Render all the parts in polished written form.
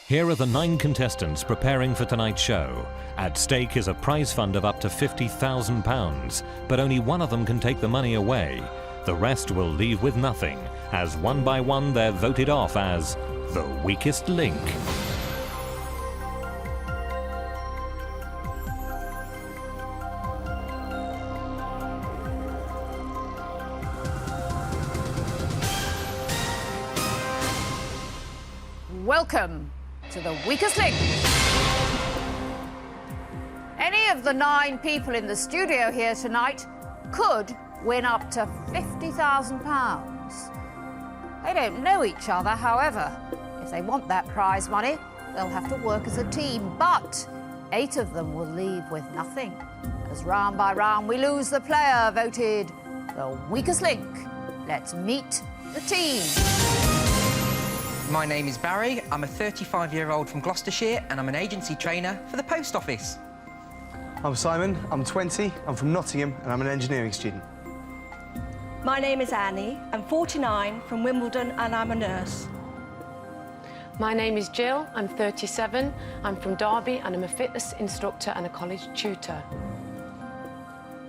Here are the 9 contestants preparing for tonight's show. At stake is a prize fund of up to £50,000, but only one of them can take the money away. The rest will leave with nothing, as one by one they're voted off as the weakest link. Welcome to the weakest link. Any of the 9 people in the studio here tonight could win up to £50,000. They don't know each other, however. If they want that prize money, they'll have to work as a team, but 8 of them will leave with nothing. As round by round we lose the player voted the weakest link. Let's meet the team. My name is Barry. I'm a 35-year-old from Gloucestershire and I'm an agency trainer for the post office. I'm Simon, I'm 20, I'm from Nottingham and I'm an engineering student. My name is Annie, I'm 49, from Wimbledon and I'm a nurse. My name is Jill, I'm 37, I'm from Derby and I'm a fitness instructor and a college tutor.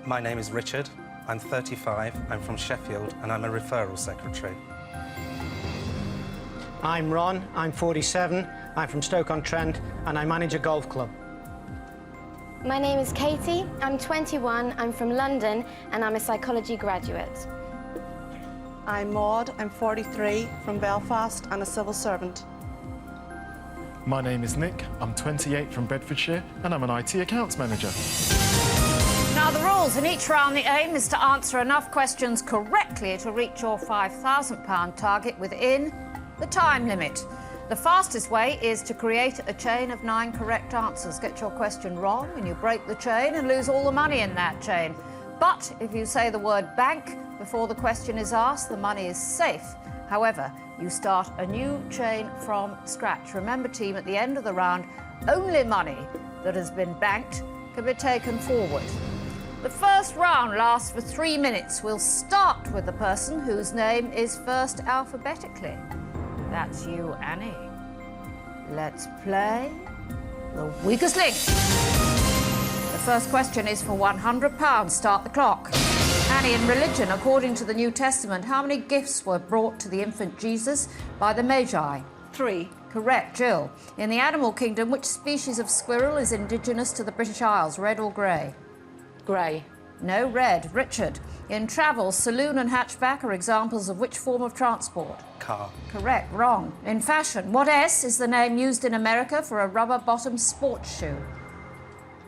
My name is Richard, I'm 35, I'm from Sheffield and I'm a referral secretary. I'm Ron, I'm 47, I'm from Stoke-on-Trent and I manage a golf club. My name is Katie, I'm 21, I'm from London and I'm a psychology graduate. I'm Maud, I'm 43, from Belfast and a civil servant. My name is Nick, I'm 28 from Bedfordshire and I'm an IT accounts manager. Now the rules in each round, the aim is to answer enough questions correctly to reach your £5,000 target within the time limit. The fastest way is to create a chain of 9 correct answers. Get your question wrong and you break the chain and lose all the money in that chain. But if you say the word bank before the question is asked, the money is safe. However, you start a new chain from scratch. Remember, team, at the end of the round, only money that has been banked can be taken forward. The first round lasts for 3 minutes. We'll start with the person whose name is first alphabetically. That's you, Annie. Let's play the weakest link. The first question is for £100. Start the clock. Annie, in religion, according to the New Testament, how many gifts were brought to the infant Jesus by the Magi? 3. Correct. Jill, in the animal kingdom, which species of squirrel is indigenous to the British Isles, red or grey? Grey. No, red. Richard, in travel, saloon and hatchback are examples of which form of transport? Car. Correct. Wrong. In fashion, what S is the name used in America for a rubber-bottomed sports shoe?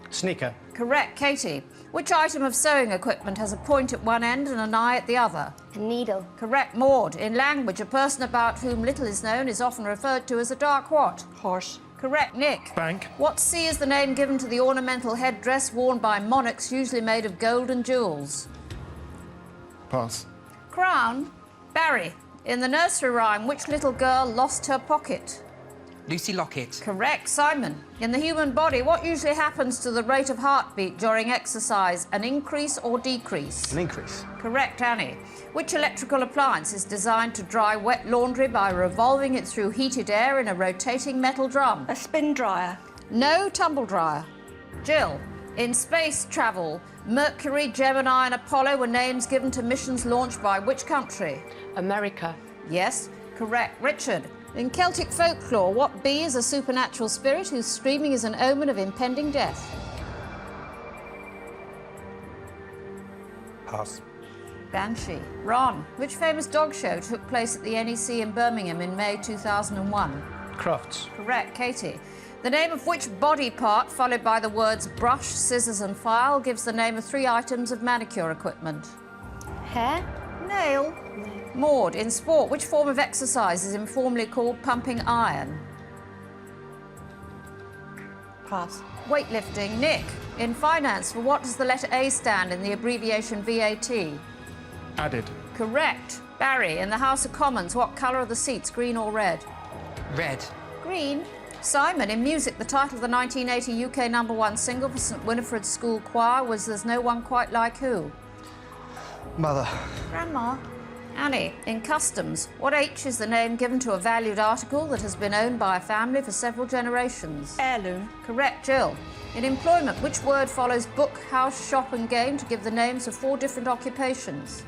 Sneaker. Correct. Katie, which item of sewing equipment has a point at one end and an eye at the other? A needle. Correct. Maud, in language, a person about whom little is known is often referred to as a dark what? Horse. Correct. Nick. Bank. What C is the name given to the ornamental headdress worn by monarchs, usually made of gold and jewels? Pass. Crown. Barry, in the nursery rhyme, which little girl lost her pocket? Lucy Lockett. Correct. Simon, in the human body, what usually happens to the rate of heartbeat during exercise? An increase or decrease? An increase. Correct. Annie, which electrical appliance is designed to dry wet laundry by revolving it through heated air in a rotating metal drum? A spin dryer. No, tumble dryer. Jill, in space travel, Mercury, Gemini and Apollo were names given to missions launched by which country? America. Yes, correct. Richard, in Celtic folklore, what bee is a supernatural spirit whose screaming is an omen of impending death? Pass. Banshee. Ron, which famous dog show took place at the NEC in Birmingham in May 2001? Crufts. Correct. Katie, the name of which body part, followed by the words brush, scissors and file, gives the name of 3 items of manicure equipment? Hair. Nail. Maud, in sport, which form of exercise is informally called pumping iron? Pass. Weightlifting. Nick, in finance, for what does the letter A stand in the abbreviation VAT? Added. Correct. Barry, in the House of Commons, what colour are the seats, green or red? Red. Green. Simon, in music, the title of the 1980 UK #1 single for St Winifred's School Choir was There's No One Quite Like Who? Mother. Grandma. Annie, in customs, what H is the name given to a valued article that has been owned by a family for several generations? Heirloom. Correct, Jill. In employment, which word follows book, house, shop and game to give the names of 4 different occupations?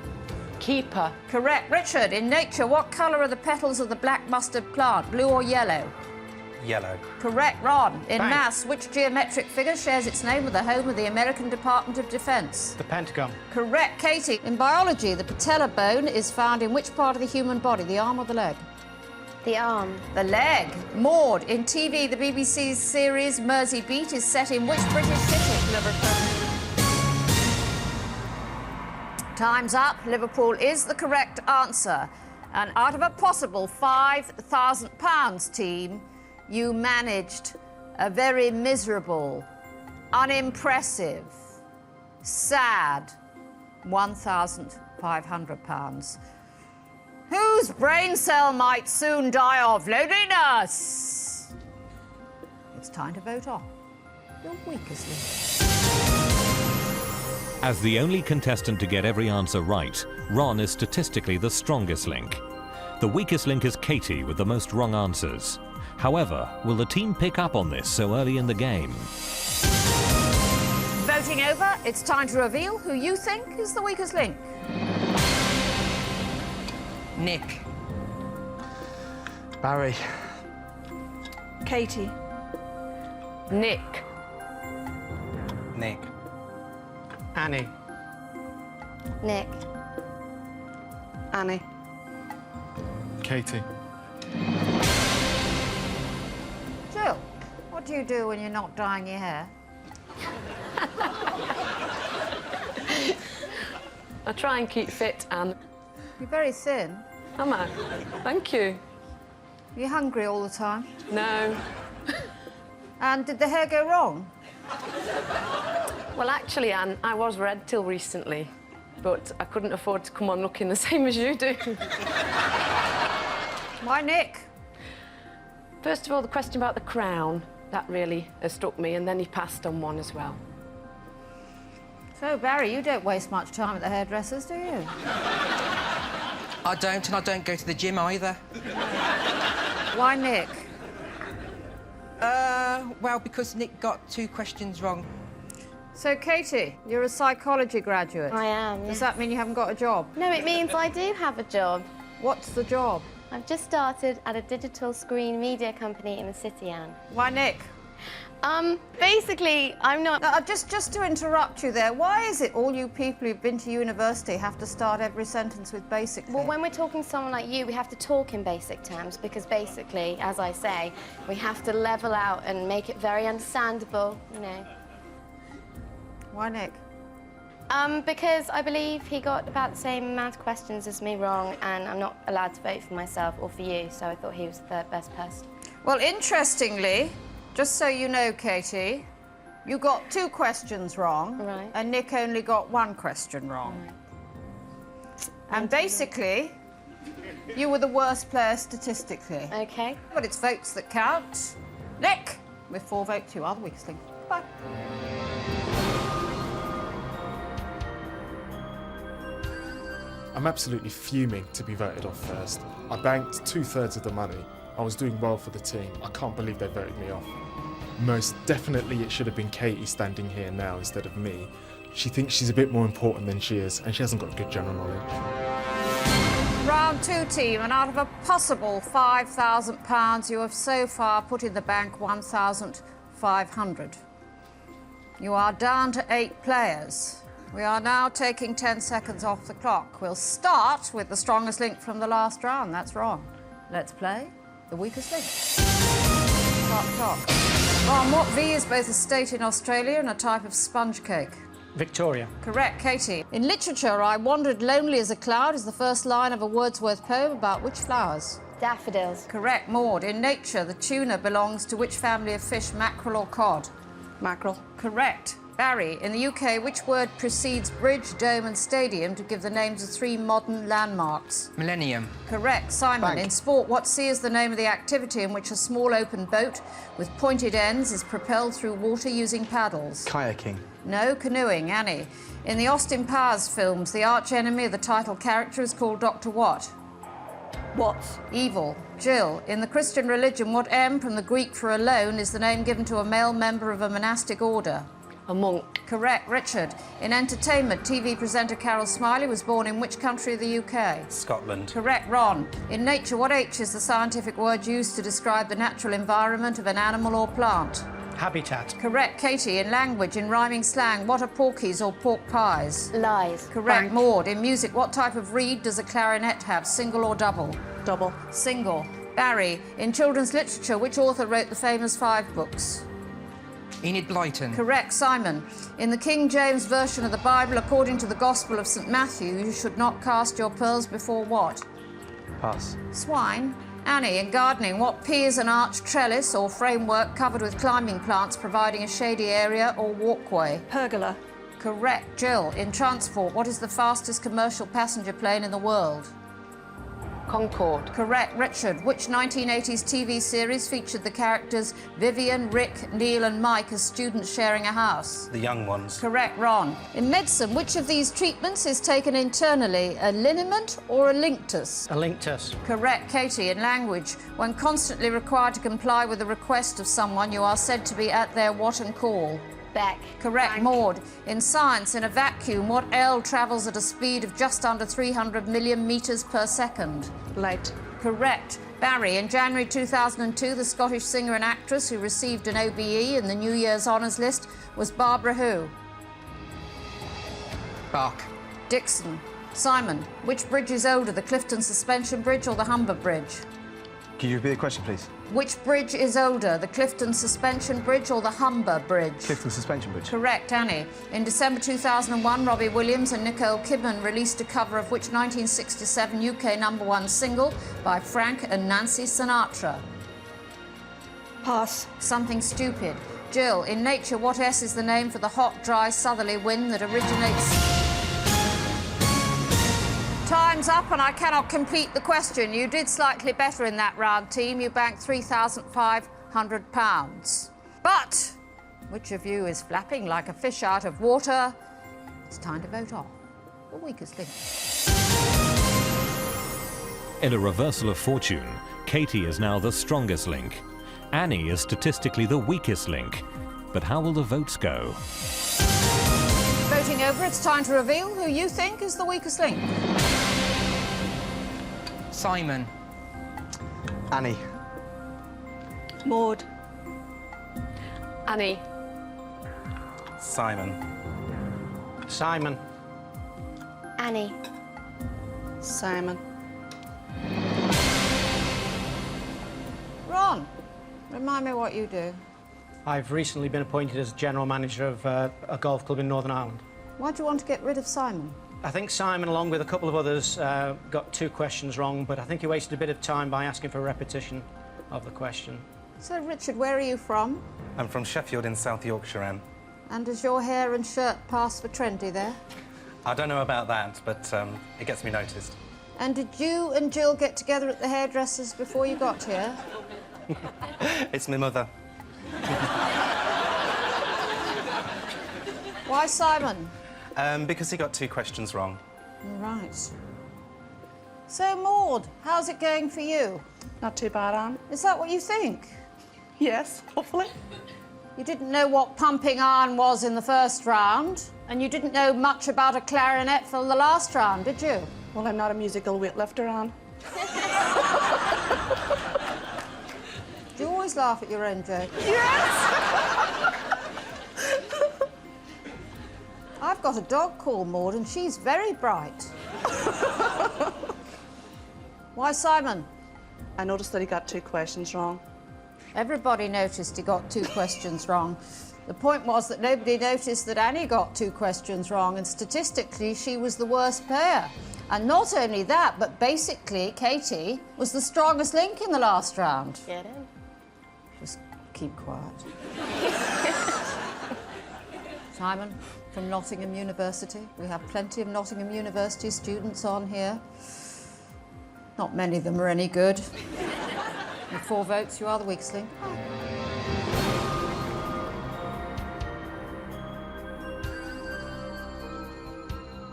Keeper. Correct. Richard, in nature, what colour are the petals of the black mustard plant, blue or yellow? Yellow. Correct. Ron, in Bang. maths, which geometric figure shares its name with the home of the American Department of Defence? The Pentagon. Correct. Katie, in biology, the patella bone is found in which part of the human body, the arm or the leg? The arm. The leg. Maud, in TV, the BBC's series Mersey Beat is set in which British city? Liverpool. Time's up. Liverpool is the correct answer. And out of a possible £5,000 team, you managed a very miserable, unimpressive, sad £1,500. Whose brain cell might soon die of loneliness? It's time to vote on your weakest link. As the only contestant to get every answer right, Ron is statistically the strongest link. The weakest link is Katie with the most wrong answers. However, will the team pick up on this so early in the game? Voting over, it's time to reveal who you think is the weakest link. Nick. Barry. Katie. Nick. Nick. Annie. Nick. Annie. Katie. Jill, what do you do when you're not dyeing your hair? I try and keep fit, Anne. You're very thin. Am I? Thank you. Are you hungry all the time? No. And did the hair go wrong? Well, actually, Anne, I was red till recently, but I couldn't afford to come on looking the same as you do. Why Nick? First of all, the question about the crown, that really struck me, and then he passed on one as well. So, Barry, you don't waste much time at the hairdressers, do you? I don't, and I don't go to the gym either. Why Nick? Well, because Nick got 2 questions wrong. So, Katie, you're a psychology graduate. I am, Does yes. that mean you haven't got a job? No, it means I do have a job. What's the job? I've just started at a digital screen media company in the city, Anne. Why Nick? Basically, I'm not... Just to interrupt you there, why is it all you people who've been to university have to start every sentence with basically? Well, when we're talking to someone like you, we have to talk in basic terms because basically, as I say, we have to level out and make it very understandable, you know. Why Nick? Because I believe he got about the same amount of questions as me wrong, and I'm not allowed to vote for myself or for you, so I thought he was the third best person. Well, interestingly, just so you know, Katie, you got 2 questions wrong, Right. and Nick only got 1 question wrong. And basically, you were the worst player statistically. Okay. But it's votes that count. Nick, with 4 votes, you are the weakest link. Bye. I'm absolutely fuming to be voted off first. I banked 2/3 of the money. I was doing well for the team. I can't believe they voted me off. Most definitely it should have been Katie standing here now instead of me. She thinks she's a bit more important than she is, and she hasn't got good general knowledge. Round 2, team, and out of a possible £5,000, you have so far put in the bank 1,500. You are down to 8 players. We are now taking 10 seconds off the clock. We'll start with the strongest link from the last round. That's wrong. Let's play the weakest link. Start the clock. Ron, what V is both a state in Australia and a type of sponge cake? Victoria. Correct, Katie. In literature, I wandered lonely as a cloud is the first line of a Wordsworth poem about which flowers? Daffodils. Correct, Maud. In nature, the tuna belongs to which family of fish, mackerel or cod? Mackerel. Correct. Barry, in the UK, which word precedes bridge, dome and stadium to give the names of 3 modern landmarks? Millennium. Correct. Simon, Bank. in sport, what sea is the name of the activity in which a small open boat with pointed ends is propelled through water using paddles? Kayaking. No, canoeing. Annie, in the Austin Powers films, the arch-enemy of the title character is called Dr. What? What? Evil. Jill, in the Christian religion, what M from the Greek for alone is the name given to a male member of a monastic order? A monk. Correct. Richard, in entertainment, TV presenter Carol Smiley was born in which country of the UK? Scotland. Correct. Ron, in nature, what H is the scientific word used to describe the natural environment of an animal or plant? Habitat. Correct. Katie, in language, in rhyming slang, what are porkies or pork pies? Lies. Correct. Bank. Maud, in music, what type of reed does a clarinet have, single or double? Double. Single. Barry, in children's literature, which author wrote the famous 5 books? Enid Blyton. Correct. Simon, in the King James Version of the Bible, according to the Gospel of St Matthew, you should not cast your pearls before what? Pass. Swine. Annie, in gardening, what P is an arched trellis or framework covered with climbing plants providing a shady area or walkway? Pergola. Correct. Jill, in transport, what is the fastest commercial passenger plane in the world? Concorde. Correct. Richard, which 1980s TV series featured the characters Vivian, Rick, Neil and Mike as students sharing a house? The young ones. Correct. Ron, in medicine, which of these treatments is taken internally, a liniment or a linctus? A linctus. Correct. Katie, in language, when constantly required to comply with the request of someone, you are said to be at their what and call? Beck. Correct. Bank. Maud, in science, in a vacuum, what L travels at a speed of just under 300 million metres per second? Light. Correct. Barry, in January 2002, the Scottish singer and actress who received an OBE in the New Year's Honours list was Barbara who? Bach. Dixon. Simon, which bridge is older, the Clifton Suspension Bridge or the Humber Bridge? Can you repeat the question, please? Which bridge is older, the Clifton Suspension Bridge or the Humber Bridge? Clifton Suspension Bridge. Correct, Annie. In December 2001, Robbie Williams and Nicole Kidman released a cover of which 1967 UK #1 single by Frank and Nancy Sinatra? Pass. Something Stupid. Jill, in nature, what S is the name for the hot, dry, southerly wind that originates... Time's up and I cannot complete the question. You did slightly better in that round, team. You banked £3,500. But which of you is flapping like a fish out of water? It's time to vote off the weakest link. In a reversal of fortune, Katie is now the strongest link. Annie is statistically the weakest link. But how will the votes go? Voting over, it's time to reveal who you think is the weakest link. Simon. Annie. Maud. Annie. Simon. Simon. Annie. Simon. Ron, remind me what you do. I've recently been appointed as general manager of a golf club in Northern Ireland. Why do you want to get rid of Simon? I think Simon, along with a couple of others, got 2 questions wrong, but I think he wasted a bit of time by asking for a repetition of the question. So, Richard, where are you from? I'm from Sheffield in South Yorkshire, Anne. And does your hair and shirt pass for trendy there? I don't know about that, but it gets me noticed. And did you and Jill get together at the hairdresser's before you got here? It's my mother. Why Simon? Because he got 2 questions wrong. Right. So, Maud, how's it going for you? Not too bad, Anne. Is that what you think? Yes, hopefully. You didn't know what pumping iron was in the first round, and you didn't know much about a clarinet for the last round, did you? Well, I'm not a musical weightlifter, Anne. Do you always laugh at your own joke? Yes! I've got a dog called Maud, and she's very bright. Why Simon? I noticed that he got 2 questions wrong. Everybody noticed he got 2 questions wrong. The point was that nobody noticed that Annie got 2 questions wrong, and statistically she was the worst player. And not only that, but basically Katie was the strongest link in the last round. Get in. Just keep quiet. Simon from Nottingham University. We have plenty of Nottingham University students on here. Not many of them are any good. With 4 votes, you are the weakest link.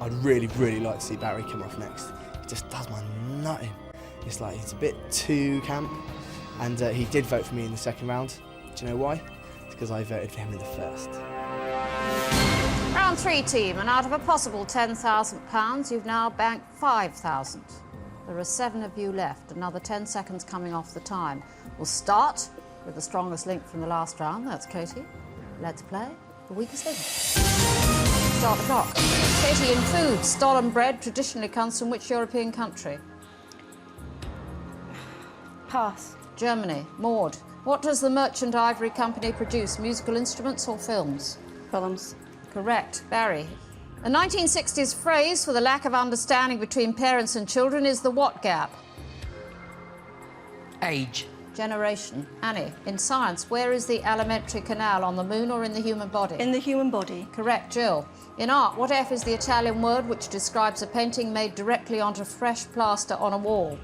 I'd really, really like to see Barry come off next. He just does my nutting. It's like he's a bit too camp. And he did vote for me in the second round. Do you know why? It's because I voted for him in the first. Round 3, team, and out of a possible £10,000, you've now banked 5,000. There are 7 of you left, another 10 seconds coming off the time. We'll start with the strongest link from the last round, that's Katie. Let's play the weakest link. Start the clock. Katie, in food, stollen bread traditionally comes from which European country? Pass. Germany. Maud, what does the Merchant Ivory Company produce, musical instruments or films? Films. Correct. Barry. A 1960s phrase for the lack of understanding between parents and children is the what gap? Age. Generation. Annie, in science, where is the alimentary canal, on the moon or in the human body? In the human body. Correct. Jill. In art, what F is the Italian word which describes a painting made directly onto fresh plaster on a wall?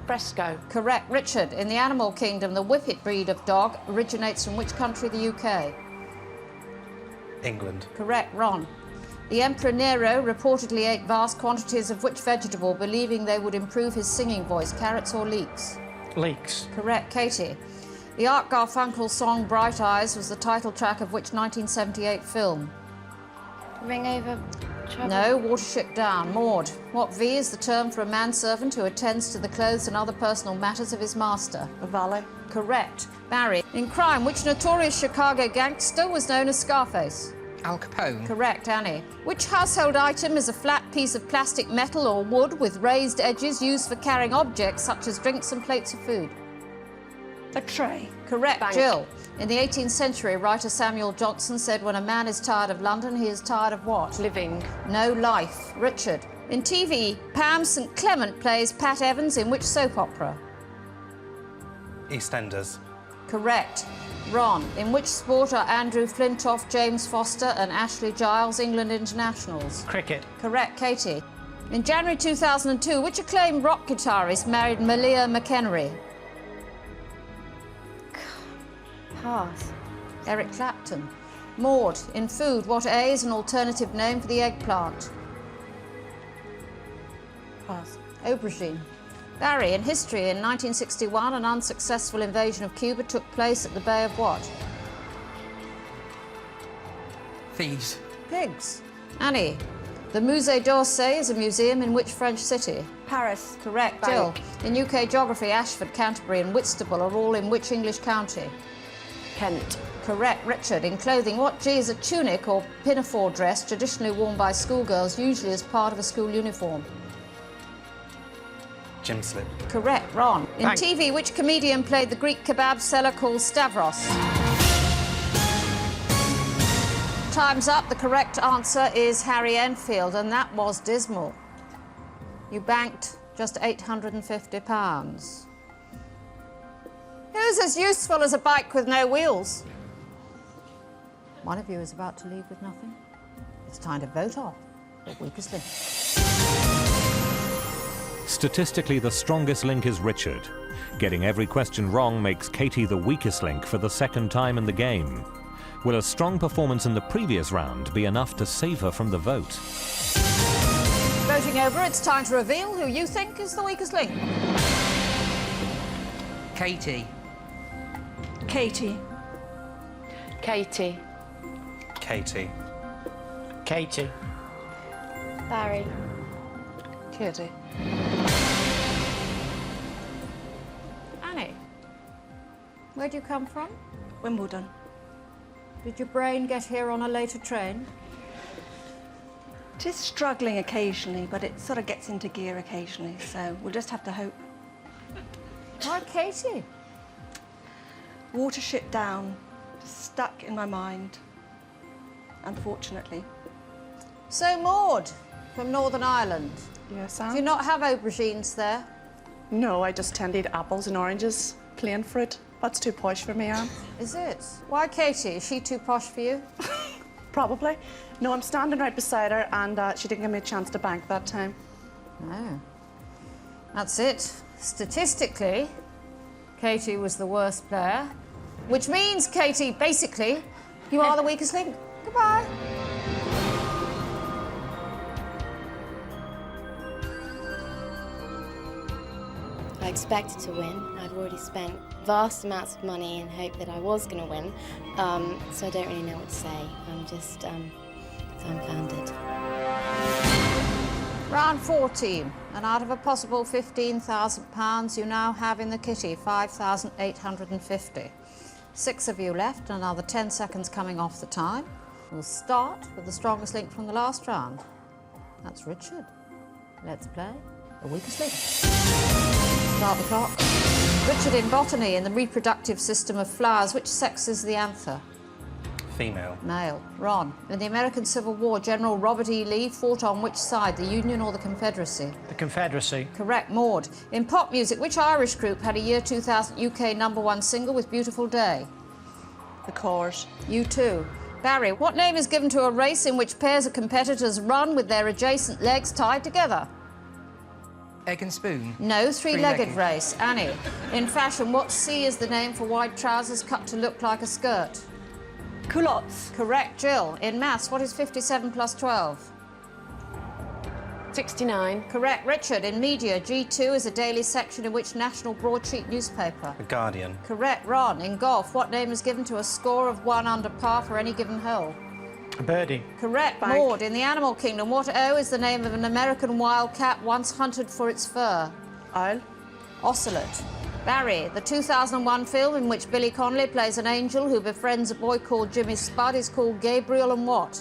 Fresco. Correct. Richard, in the animal kingdom, the Whippet breed of dog originates from which country? The UK. England. Correct. Ron. The Emperor Nero reportedly ate vast quantities of which vegetable, believing they would improve his singing voice? Carrots or leeks? Leeks. Correct. Katie. The Art Garfunkel song Bright Eyes was the title track of which 1978 film? Ring over trouble. No. Watership Down. Maud. What V is the term for a manservant who attends to the clothes and other personal matters of his master? A valet. Correct. Barry. In crime, which notorious Chicago gangster was known as Scarface? Al Capone. Correct. Annie. Which household item is a flat piece of plastic, metal or wood with raised edges used for carrying objects such as drinks and plates of food? A tray. Correct. Bank. Jill. In the 18th century, writer Samuel Johnson said when a man is tired of London, he is tired of what? Living. No, life. Richard. In TV, Pam St Clement plays Pat Evans in which soap opera? EastEnders. Correct. Ron. In which sport are Andrew Flintoff, James Foster and Ashley Giles England internationals? Cricket. Correct. Katie. In January 2002, which acclaimed rock guitarist married Malia McHenry? Pass. Eric Clapton. Maud. In food, what A is an alternative name for the eggplant? Pass. Aubergine. Barry. In history, in 1961, an unsuccessful invasion of Cuba took place at the Bay of what? Thieves. Pigs. Annie. The Musée d'Orsay is a museum in which French city? Paris. Correct. Bank. Jill. In UK geography, Ashford, Canterbury and Whitstable are all in which English county? Kent. Correct. Richard. In clothing, what G is a tunic or pinafore dress traditionally worn by schoolgirls, usually as part of a school uniform? Gym slip. Correct. Ron. In Bank. TV, which comedian played the Greek kebab seller called Stavros? Time's up. The correct answer is Harry Enfield, and that was dismal. You banked just £850. Who's as useful as a bike with no wheels? One of you is about to leave with nothing. It's time to vote off the weakest link. Statistically, the strongest link is Richard. Getting every question wrong makes Katie the weakest link for the second time in the game. Will a strong performance in the previous round be enough to save her from the vote? Voting over, it's time to reveal who you think is the weakest link. Katie. Katie. Katie. Katie. Katie. Barry. Katie. Annie, where do you come from? Wimbledon. Did your brain get here on a later train? It is struggling occasionally, but it sort of gets into gear occasionally, so we'll just have to hope. Why, Katie? Watership Down, stuck in my mind, unfortunately. So, Maud, from Northern Ireland. Yes, Do Anne? you not have aubergines there? No, I just tend to eat apples and oranges, plain fruit. That's too posh for me, Anne. Is it? Why, Katie? Is she too posh for you? Probably. No, I'm standing right beside her, and she didn't give me a chance to bank that time. No. That's it. Statistically, Katie was the worst player, which means, Katie, basically, you are the weakest link. Goodbye. I expected to win. I'd already spent vast amounts of money in hope that I was going to win, so I don't really know what to say. I'm just dumbfounded. Round 14, and out of a possible £15,000, you now have in the kitty 5,850. 6 of you left, another 10 seconds coming off the time. We'll start with the strongest link from the last round. That's Richard. Let's play the weakest link. Start the clock. Richard, in botany, in the reproductive system of flowers, which sex is the anther? Female. Male. Ron, in the American Civil War, General Robert E. Lee fought on which side, the Union or the Confederacy? The Confederacy. Correct. Maud, in pop music, which Irish group had a year 2000 UK #1 single with Beautiful Day? The Corrs. U2. Barry, what name is given to a race in which pairs of competitors run with their adjacent legs tied together? Egg and spoon. No, three-legged Three-legged. race. Annie, in fashion, what C is the name for wide trousers cut to look like a skirt? Culottes. Correct. Jill, in maths, what is 57 plus 12? 69. Correct. Richard, in media, G2 is a daily section in which national broadsheet newspaper? The Guardian. Correct. Ron, in golf, what name is given to a score of 1 under par for any given hole? A birdie. Correct. Bank. Maud, in the animal kingdom, what O is the name of an American wildcat once hunted for its fur? Owl. Ocelot. Barry, the 2001 film in which Billy Connolly plays an angel who befriends a boy called Jimmy Spud is called Gabriel and what?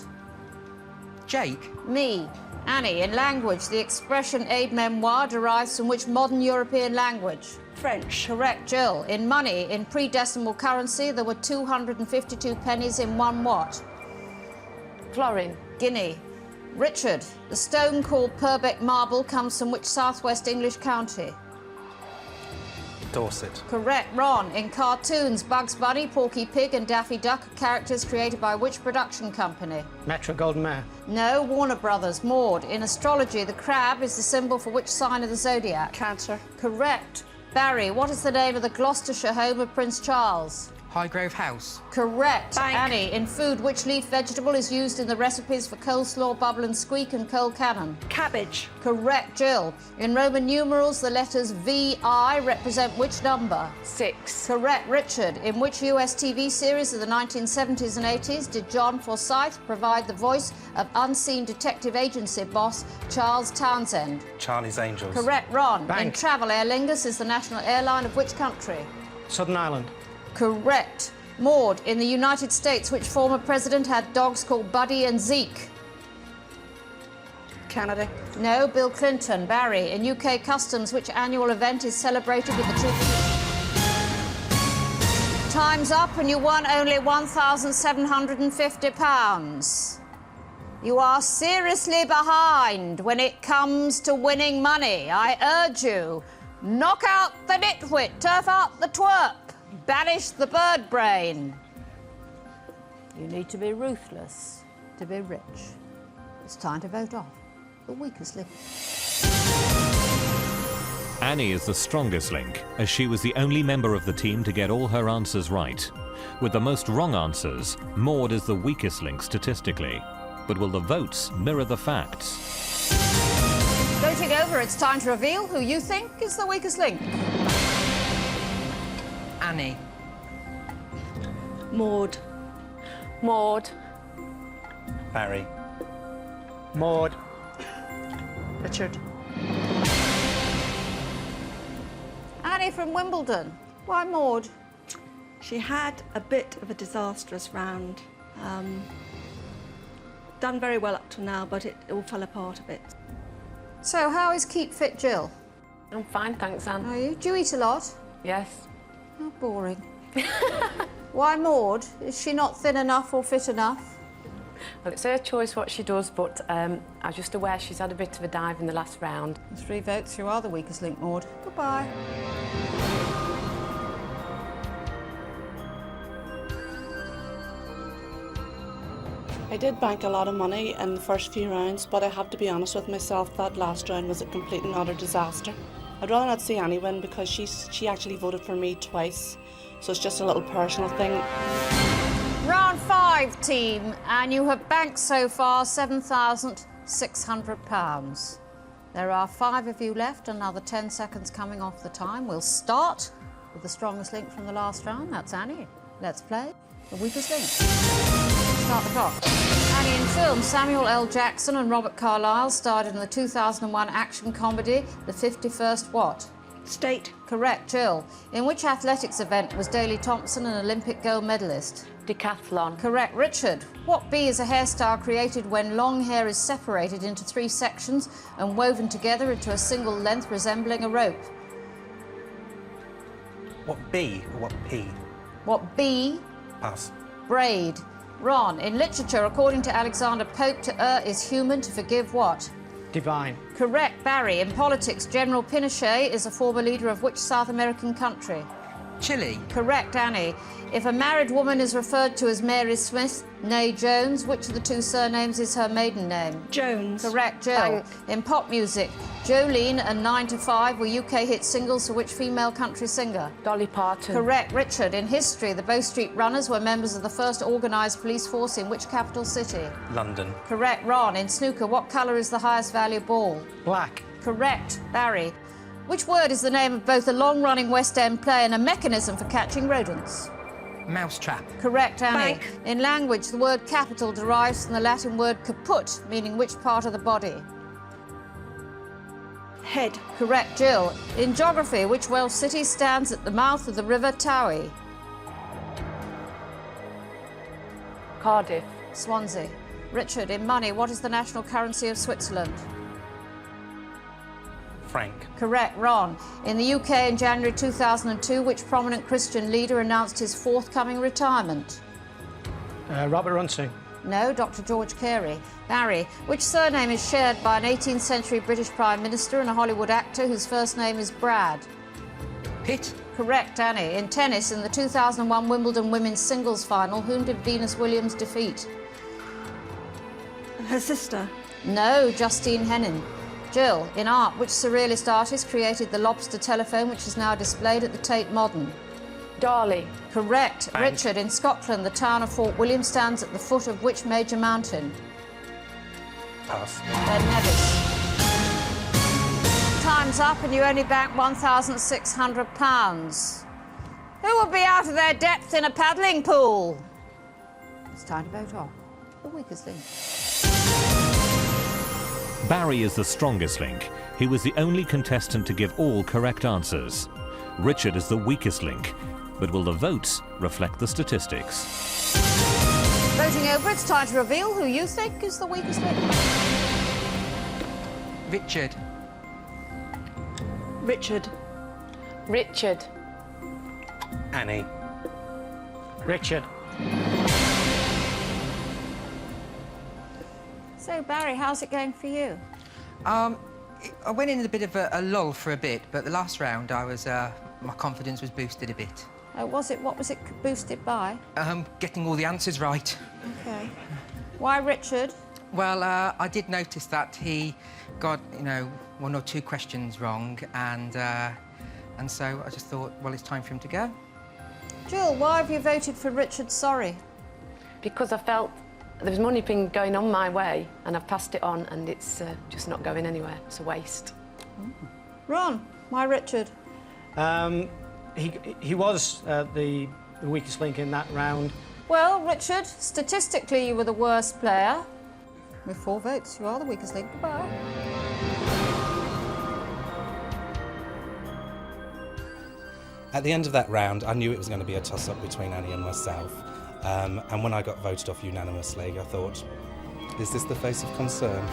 Jake. Me. Annie, in language, the expression aide-memoire derives from which modern European language? French. Correct. Jill, in money, in pre-decimal currency, there were 252 pennies in one what? Florin. Guinea. Richard, the stone called Purbeck marble comes from which southwest English county? Dorset. Correct. Ron, in cartoons, Bugs Bunny, Porky Pig and Daffy Duck are characters created by which production company? Metro Golden Mare. No, Warner Brothers. Maud, in astrology, the crab is the symbol for which sign of the zodiac? Cancer. Correct. Barry, what is the name of the Gloucestershire home of Prince Charles? Highgrove House. Correct. Bank. Annie, in food, which leaf vegetable is used in the recipes for coleslaw, bubble and squeak and cold cannon? Cabbage. Correct. Jill, in Roman numerals, the letters VI represent which number? 6. Correct. Richard, in which US TV series of the 1970s and 80s did John Forsyth provide the voice of unseen detective agency boss Charles Townsend? Charlie's Angels. Correct. Ron, in Bank. travel, Aer Lingus is the national airline of which country? Southern Ireland. Correct. Maud, in the United States, which former president had dogs called Buddy and Zeke? Kennedy. No, Bill Clinton. Barry, in UK customs, which annual event is celebrated with the two... Time's up and you won only £1,750. You are seriously behind when it comes to winning money. I urge you, knock out the nitwit, turf out the twerp, banish the bird brain. You need to be ruthless to be rich. It's time to vote off the weakest link. Annie is the strongest link, as she was the only member of the team to get all her answers right. With the most wrong answers, Maud is the weakest link statistically. But will the votes mirror the facts? Voting over, it's time to reveal who you think is the weakest link. Annie. Maud. Maud. Barry. Maud. Richard. Annie from Wimbledon. Why Maud? She had a bit of a disastrous round. Done very well up to now, but it all fell apart a bit. So how is Keep Fit Jill? I'm fine, thanks, Anne. Are you? Do you eat a lot? Yes. How boring. Why Maud? Is she not thin enough or fit enough? Well, it's her choice what she does, but I'm just aware she's had a bit of a dive in the last round. 3 votes, you are the weakest link, Maud. Goodbye. I did bank a lot of money in the first few rounds, but I have to be honest with myself, that last round was a complete and utter disaster. I'd rather not see Annie win because she actually voted for me twice, so it's just a little personal thing. Round 5, team, and you have banked so far £7,600. There are 5 of you left, another 10 seconds coming off the time. We'll start with the strongest link from the last round. That's Annie. Let's play the weakest link. Start the clock. Annie, in film, Samuel L. Jackson and Robert Carlyle starred in the 2001 action comedy The 51st What? State. Correct. Jill, in which athletics event was Daley Thompson an Olympic gold medalist? Decathlon. Correct. Richard, what bee is a hairstyle created when long hair is separated into 3 sections and woven together into a single length resembling a rope? What B or what P? What bee? Pass. Braid. Ron, in literature, according to Alexander Pope, to err is human, to forgive what? Divine. Correct. Barry, in politics, General Pinochet is a former leader of which South American country? Chile. Correct. Annie, if a married woman is referred to as Mary Smith, née Jones, which of the 2 surnames is her maiden name? Jones. Correct. Jill, Bank. in pop music, Jolene and 9 to 5 were UK hit singles for which female country singer? Dolly Parton. Correct. Richard, in history, the Bow Street Runners were members of the first organised police force in which capital city? London. Correct. Ron, in snooker, what colour is the highest value ball? Black. Correct. Barry, which word is the name of both a long-running West End play and a mechanism for catching rodents? Mousetrap. Correct. Annie. Bank. In language, the word capital derives from the Latin word caput, meaning which part of the body? Head. Correct. Jill, in geography, which Welsh city stands at the mouth of the River Towy? Cardiff. Swansea. Richard, in money, what is the national currency of Switzerland? Frank. Correct. Ron, in the UK in January 2002, which prominent Christian leader announced his forthcoming retirement? Robert Runting. No, Dr. George Carey. Barry, which surname is shared by an 18th century British Prime Minister and a Hollywood actor whose first name is Brad? Pitt. Correct. Annie, in tennis, in the 2001 Wimbledon women's singles final, whom did Venus Williams defeat? Her sister. No, Justine Henin. Jill, in art, which surrealist artist created the lobster telephone, which is now displayed at the Tate Modern? Darley. Correct. Bank. Richard, in Scotland, the town of Fort William stands at the foot of which major mountain? Pass. Ben Nevis. Time's up and you only bank £1,600. Who will be out of their depth in a paddling pool? It's time to vote on the weakest link. Barry is the strongest link. He was the only contestant to give all correct answers. Richard is the weakest link. But will the votes reflect the statistics? Voting over, it's time to reveal who you think is the weakest link. Richard. Richard. Richard. Annie. Richard. So, Barry, how's it going for you? I went in a bit of a lull for a bit, but the last round I was, my confidence was boosted a bit. Was it? What was it boosted by? Getting all the answers right. Okay. Why Richard? Well, I did notice that he got, 1 or 2 questions wrong, and so I just thought, well, it's time for him to go. Jill, why have you voted for Richard Sorry? Because I felt there was money being going on my way and I've passed it on and it's just not going anywhere. It's a waste. Ron, why Richard? He was the weakest link in that round. Well, Richard, statistically you were the worst player. With 4 votes, you are the weakest link. Goodbye. At the end of that round, I knew it was going to be a toss-up between Annie and myself. And when I got voted off unanimously, I thought, is this the face of concern?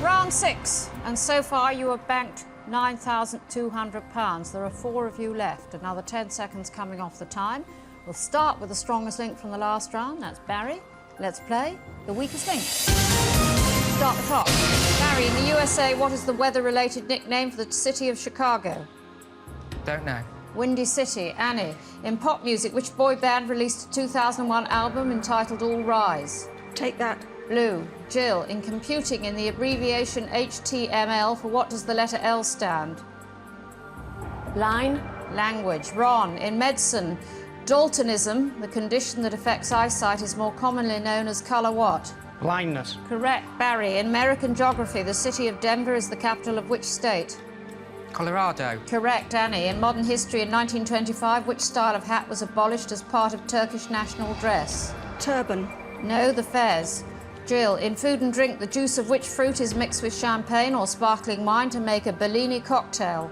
Round 6, and so far you have banked £9,200. There are 4 of you left. Another 10 seconds coming off the time. We'll start with the strongest link from the last round. That's Barry. Let's play the weakest link. Start the clock. Barry, in the USA, what is the weather-related nickname for the city of Chicago? Don't know. Windy City. Annie. In pop music, which boy band released a 2001 album entitled All Rise? Take that. Blue. Jill. In computing, in the abbreviation HTML, for what does the letter L stand? Line. Language. Ron. In medicine, daltonism, the condition that affects eyesight, is more commonly known as colour what? Blindness. Correct. Barry. In American geography, the city of Denver is the capital of which state? Colorado. Correct. Annie. In modern history, in 1925, which style of hat was abolished as part of Turkish national dress? Turban. No, the fez. Jill. In food and drink, the juice of which fruit is mixed with champagne or sparkling wine to make a Bellini cocktail?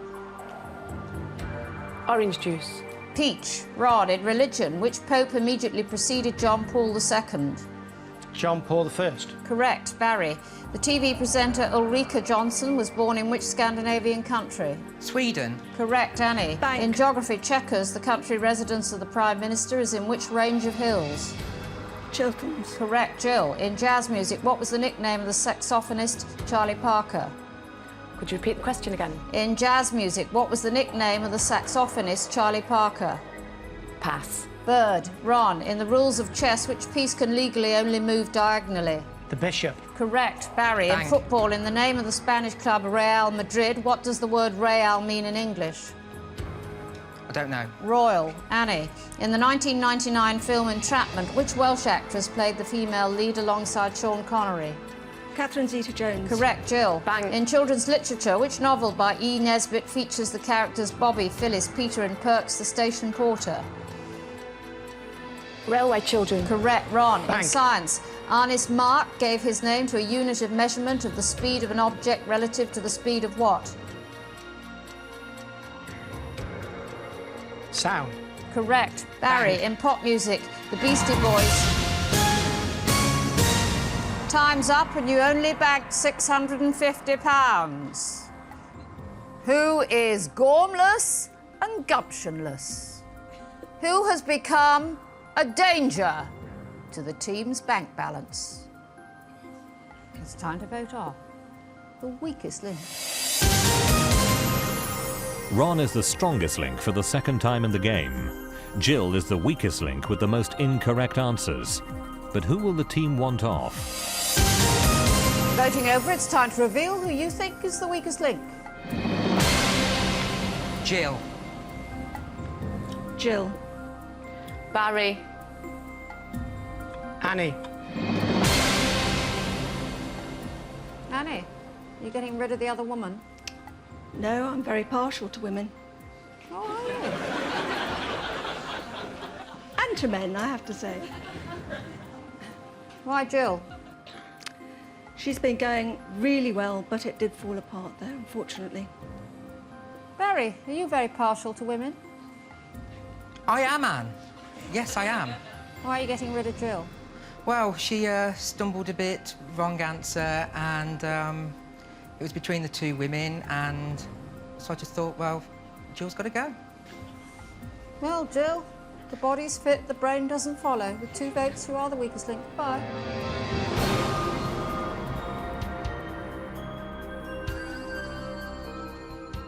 Orange juice. Peach. Rod. In religion, which pope immediately preceded John Paul II? John Paul I. Correct. Barry. The TV presenter Ulrika Jonsson was born in which Scandinavian country? Sweden. Correct. Annie. Bank. In geography, Chequers, the country residence of the Prime Minister, is in which range of hills? Chilterns. Correct. Jill. In jazz music, what was the nickname of the saxophonist Charlie Parker? Could you repeat the question again? In jazz music, what was the nickname of the saxophonist Charlie Parker? Pass. Bird. Ron. In the rules of chess, which piece can legally only move diagonally? The bishop. Correct. Barry. Bang. In football, in the name of the Spanish club Real Madrid, what does the word Real mean in English? I don't know. Royal. Annie. In the 1999 film Entrapment, which Welsh actress played the female lead alongside Sean Connery? Catherine Zeta-Jones. Correct. Jill. Bang. In children's literature, which novel by E. Nesbit features the characters Bobby, Phyllis, Peter and Perks, the station porter? Railway children. Correct. Ron. Bang. In science, Ernest Mach gave his name to a unit of measurement of the speed of an object relative to the speed of what? Sound. Correct. Barry. Bang. In pop music, the Beastie Boys. Time's up and you only bagged £650. Who is gormless and gumptionless? Who has become a danger to the team's bank balance? It's time to vote off the weakest link. Ron is the strongest link for the second time in the game. Jill is the weakest link with the most incorrect answers. But who will the team want off? Voting over, it's time to reveal who you think is the weakest link. Jill. Jill. Barry. Annie. Annie, you're getting rid of the other woman? No, I'm very partial to women. Oh, are you? And to men, I have to say. Why, Jill? She's been going really well, but it did fall apart there, unfortunately. Barry, are you very partial to women? I am, Anne. Yes, I am. Why are you getting rid of Jill? Well, she stumbled a bit, wrong answer, and it was between the two women, and so I just thought, well, Jill's got to go. Well, Jill, the body's fit, the brain doesn't follow. With 2 votes, you are the weakest link. Bye.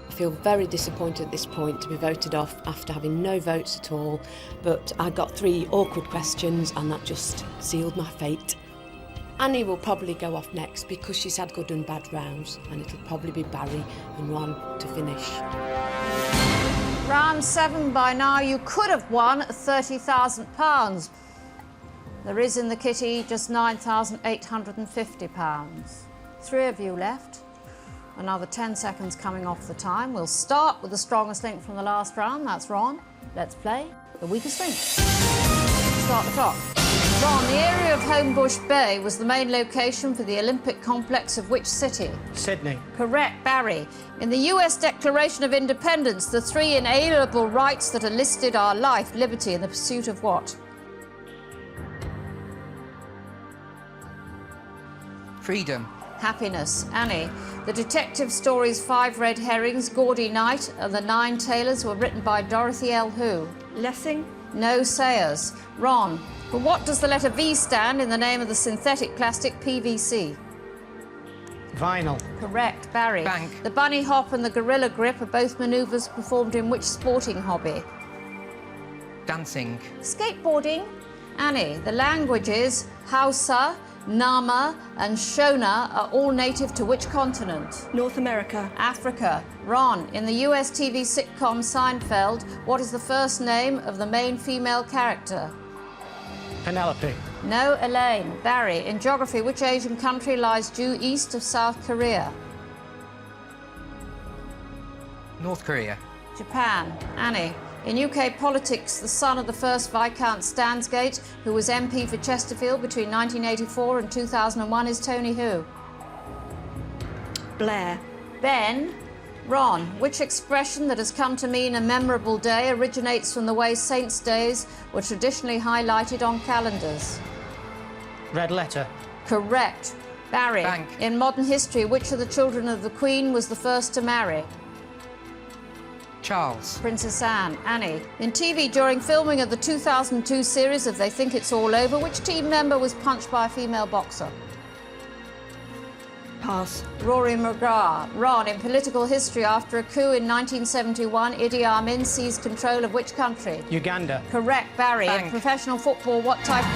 I feel very disappointed at this point to be voted off after having no votes at all, but I got 3 awkward questions and that just sealed my fate. Annie will probably go off next because she's had good and bad rounds, and it'll probably be Barry and Ron to finish. Round 7 by now, you could have won £30,000. There is in the kitty just £9,850. 3 of you left. Another 10 seconds coming off the time. We'll start with the strongest link from the last round. That's Ron. Let's play the weakest link. Start the clock. Ron, the area of Homebush Bay was the main location for the Olympic complex of which city? Sydney. Correct. Barry. In the US Declaration of Independence, the 3 inalienable rights that are listed are life, liberty, and the pursuit of what? Freedom. Happiness. Annie. The detective stories 5 Red Herrings, Gaudy Night, and The 9 Tailors were written by Dorothy L. Who? Lessing. No Sayers. Ron. For what does the letter V stand in the name of the synthetic plastic PVC? Vinyl. Correct, Barry. Bank. The bunny hop and the gorilla grip are both manoeuvres performed in which sporting hobby? Dancing. Skateboarding. Annie, the languages Hausa, Nama and Shona are all native to which continent? North America. Africa. Ron, in the US TV sitcom Seinfeld, what is the first name of the main female character? Penelope. No, Elaine. Barry, in geography, which Asian country lies due east of South Korea? North Korea. Japan. Annie, in UK politics, the son of the first Viscount Stansgate, who was MP for Chesterfield between 1984 and 2001, is Tony who? Blair. Ben. Ron, which expression that has come to mean a memorable day originates from the way Saints' Days were traditionally highlighted on calendars? Red letter. Correct. Barry, Bank. in modern history, which of the children of the Queen was the first to marry? Charles. Princess Anne. Annie, in TV during filming of the 2002 series of They Think It's All Over, which team member was punched by a female boxer? Pass. Rory McGrath. Ron, in political history, after a coup in 1971, Idi Amin seized control of which country? Uganda. Correct. Barry, in Bank. professional football, what type of...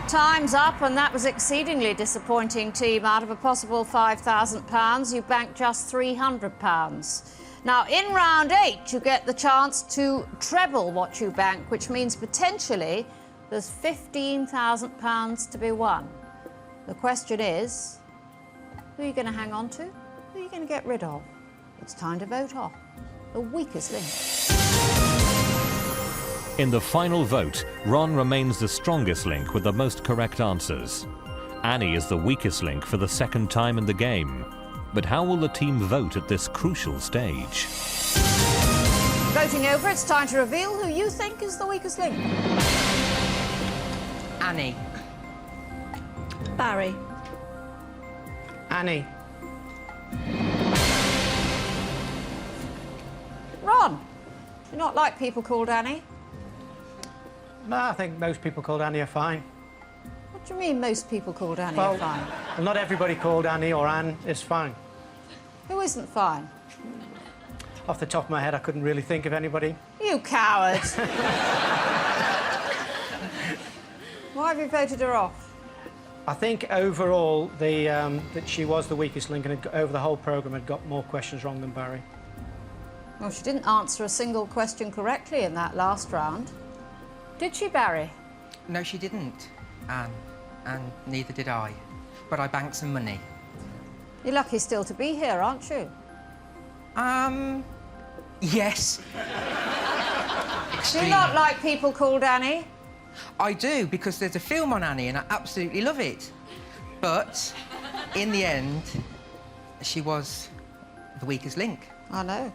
Time's up, and that was exceedingly disappointing, team. Out of a possible £5,000, you banked just £300. Now, in round 8, you get the chance to treble what you bank, which means potentially there's £15,000 to be won. The question is, who are you going to hang on to? Who are you going to get rid of? It's time to vote off the weakest link. In the final vote, Ron remains the strongest link with the most correct answers. Annie is the weakest link for the second time in the game. But how will the team vote at this crucial stage? Voting over, it's time to reveal who you think is the weakest link. Annie. Barry. Annie. Ron, do you not like people called Annie? No, I think most people called Annie are fine. What do you mean most people called Annie Well, are fine? Well, not everybody called Annie or Anne is fine. Who isn't fine? Off the top of my head, I couldn't really think of anybody. You coward! Why have you voted her off? I think overall that she was the weakest link, and over the whole programme had got more questions wrong than Barry. Well, she didn't answer a single question correctly in that last round. Did she, Barry? No, she didn't, Anne. And neither did I. But I banked some money. You're lucky still to be here, aren't you? Yes. Do you not like people called Annie? I do, because there's a film on Annie and I absolutely love it. But in the end, she was the weakest link. I know.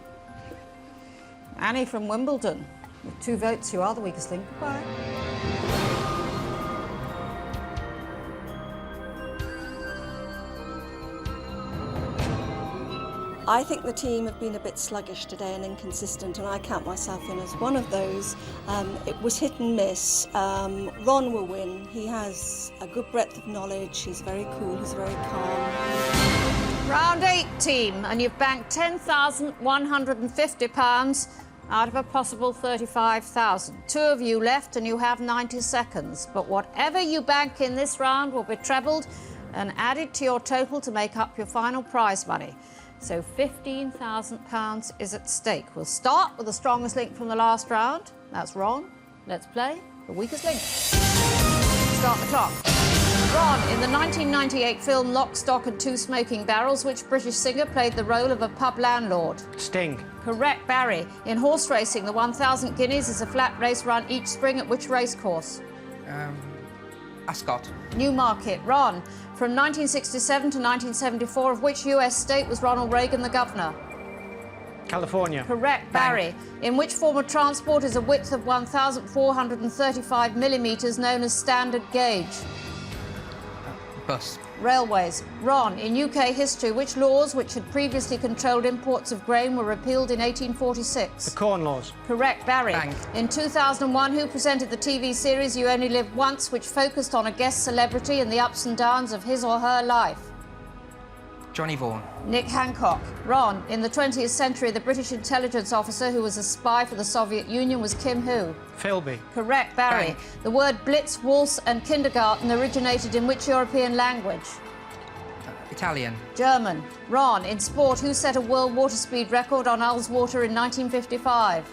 Annie from Wimbledon. With 2 votes, you are the weakest link. Bye. I think the team have been a bit sluggish today and inconsistent, and I count myself in as one of those. It was hit and miss. Ron will win. He has a good breadth of knowledge. He's very cool. He's very calm. Round 8, team, and you've banked £10,150 out of a possible 35,000. 2 of you left, and you have 90 seconds. But whatever you bank in this round will be trebled and added to your total to make up your final prize money. So £15,000 is at stake. We'll start with the strongest link from the last round. That's Ron. Let's play the weakest link. Start the clock. Ron, in the 1998 film Lock, Stock and Two Smoking Barrels, which British singer played the role of a pub landlord? Sting. Correct, Barry. In horse racing, the 1,000 guineas is a flat race run each spring at which racecourse? Ascot. Newmarket. Ron, from 1967 to 1974, of which US state was Ronald Reagan the governor? California. Correct, Barry. In which form of transport is a width of 1,435 millimetres known as standard gauge? Bus. Railways. Ron, in UK history, which laws which had previously controlled imports of grain were repealed in 1846? The Corn Laws. Correct. Barry. Bang. In 2001, who presented the TV series You Only Live Once, which focused on a guest celebrity and the ups and downs of his or her life? Johnny Vaughan. Nick Hancock. Ron, in the 20th century, the British intelligence officer who was a spy for the Soviet Union was Kim who? Philby. Correct. Barry. Bang. The word blitz, waltz and kindergarten originated in which European language? Italian. German. Ron, in sport, who set a world water speed record on Ullswater in 1955?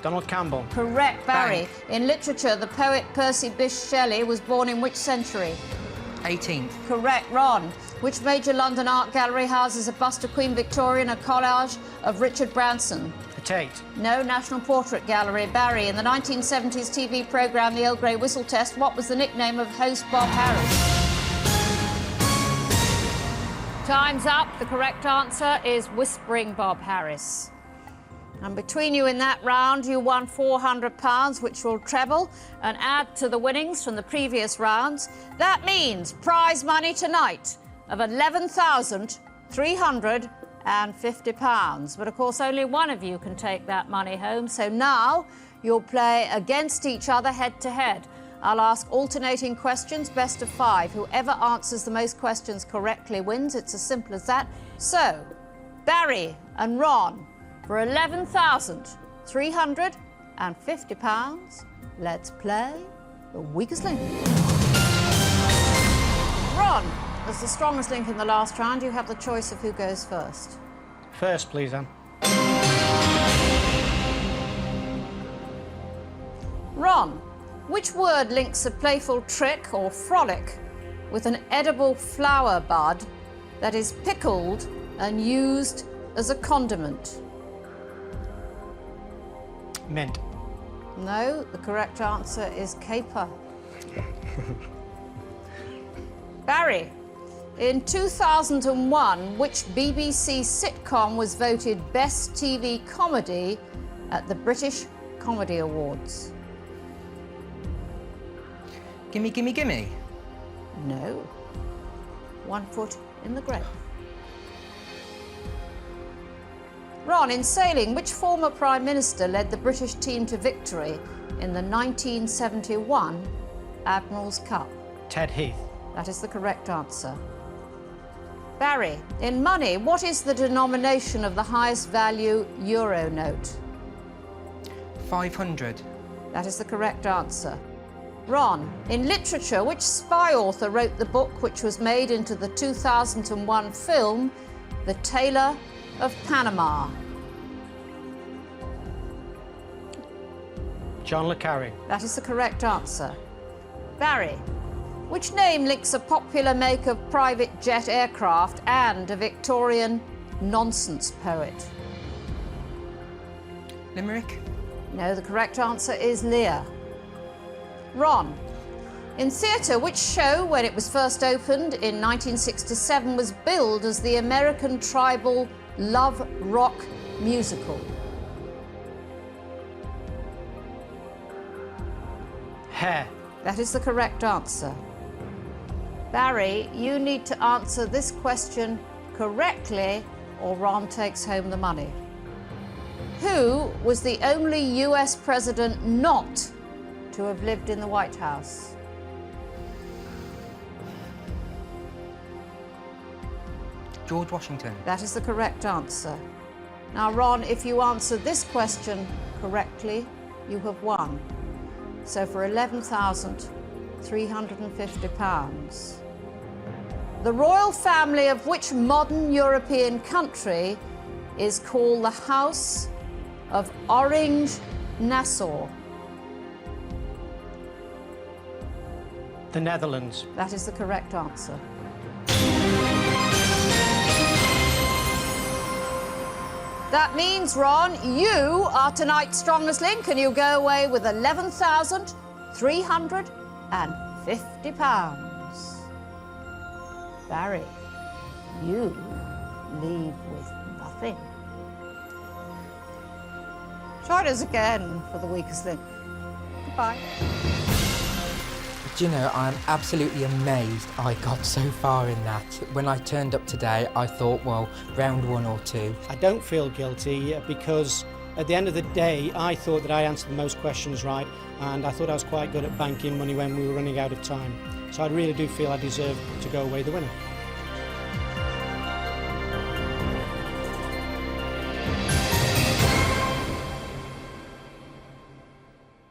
Donald Campbell. Correct. Barry. Bang. In literature, the poet Percy Bysshe Shelley was born in which century? 18th. Correct. Ron, which major London art gallery houses a bust of Queen Victoria and a collage of Richard Branson? The Tate. No. National Portrait Gallery. Barry, in the 1970s TV programme The Earl Grey Whistle Test, what was the nickname of host Bob Harris? Time's up. The correct answer is Whispering Bob Harris. And between you in that round, you won £400, which will treble and add to the winnings from the previous rounds. That means prize money tonight of £11,350. But of course, only one of you can take that money home. So now you'll play against each other head to head. I'll ask alternating questions, best of 5. Whoever answers the most questions correctly wins. It's as simple as that. So, Barry and Ron, for £11,350, let's play the weakest link. Ron, as the strongest link in the last round, you have the choice of who goes first. First, please, Anne. Ron, which word links a playful trick or frolic with an edible flower bud that is pickled and used as a condiment? Mint. No, the correct answer is caper. Barry, in 2001, which BBC sitcom was voted Best TV Comedy at the British Comedy Awards? Gimme, gimme, gimme. No. 1 foot in the grave. Ron, in sailing, which former Prime Minister led the British team to victory in the 1971 Admiral's Cup? Ted Heath. That is the correct answer. Barry, in money, what is the denomination of the highest value euro note? 500. That is the correct answer. Ron, in literature, which spy author wrote the book which was made into the 2001 film, The Tailor of Panama? John le Carré. That is the correct answer. Barry, which name links a popular make of private jet aircraft and a Victorian nonsense poet? Limerick. No, the correct answer is Lear. Ron, in theatre, which show, when it was first opened in 1967, was billed as the American tribal love rock musical? Hair. That is the correct answer. Barry, you need to answer this question correctly or Ron takes home the money. Who was the only US president not to have lived in the White House? George Washington. That is the correct answer. Now, Ron, if you answer this question correctly, you have won. So for £11,350. The royal family of which modern European country is called the House of Orange-Nassau? The Netherlands. That is the correct answer. That means, Ron, you are tonight's strongest link and you'll go away with £11,350. Barry, you leave with nothing. Join us again for the weakest link. Goodbye. Do you know, I'm absolutely amazed I got so far in that. When I turned up today, I thought, well, round 1 or 2. I don't feel guilty because at the end of the day, I thought that I answered the most questions right, and I thought I was quite good at banking money when we were running out of time. So I really do feel I deserve to go away the winner.